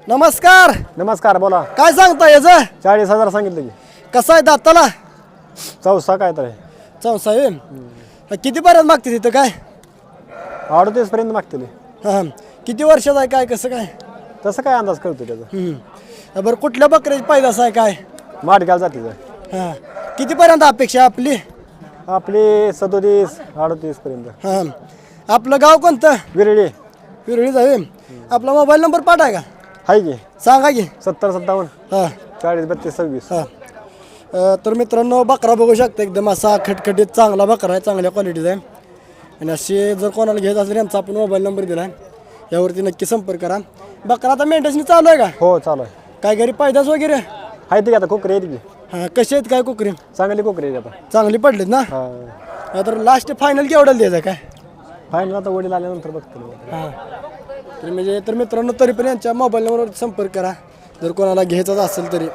नमस्कार. नमस्कार बोला. काय सांगता याचं? 40,000 सांगितलं की. कसं आहे दाताला? चौसा काय तर आहे. चौसा आहे. किती पर्यंत मागते तिथं काय? 38 पर्यंत मागतील. हां किती वर्षाचा आहे काय कसं काय? तसं काय अंदाज कळतो त्याचा. बरं कुठल्या बकऱ्याची पैदास आहे काय? माडगाव जातीचं. हां कितीपर्यंत अपेक्षा आपली? आपली 37-38 पर्यंत. हां आपलं गाव कोणतं? विरळी विरळीच आहे. आपला मोबाईल नंबर पाठाय का? आहे की. सांगा की. 70-57 हां 40-32-26. हां तर मित्रांनो बकरा बघू शकता एकदम असा खटखटीत चांगला बकरा आहे, चांगल्या क्वालिटीचा आहे. आणि असे जर कोणाला घ्यायचं असेल यांचा आपण मोबाईल नंबर दिला आहे, यावरती नक्की संपर्क करा. बकरा आता मेंटेनन्स चालू आहे का? हो चालू आहे. काय घरी पैदास वगैरे? आहे ते आता कोकरी आहेत की. हां कसे आहेत काय कुकरी? चांगली कोकरी आहेत आता. चांगली पडलीत ना? हा तर लास्ट फायनल केवढ्याला द्यायचं काय? फायनल आता वडील आल्यानंतर बघतो. हां तर म्हणजे तर मित्रांनो तरी पण यांच्या मोबाईल नंबरवर संपर्क करा जर कोणाला घ्यायचाच असेल तरी.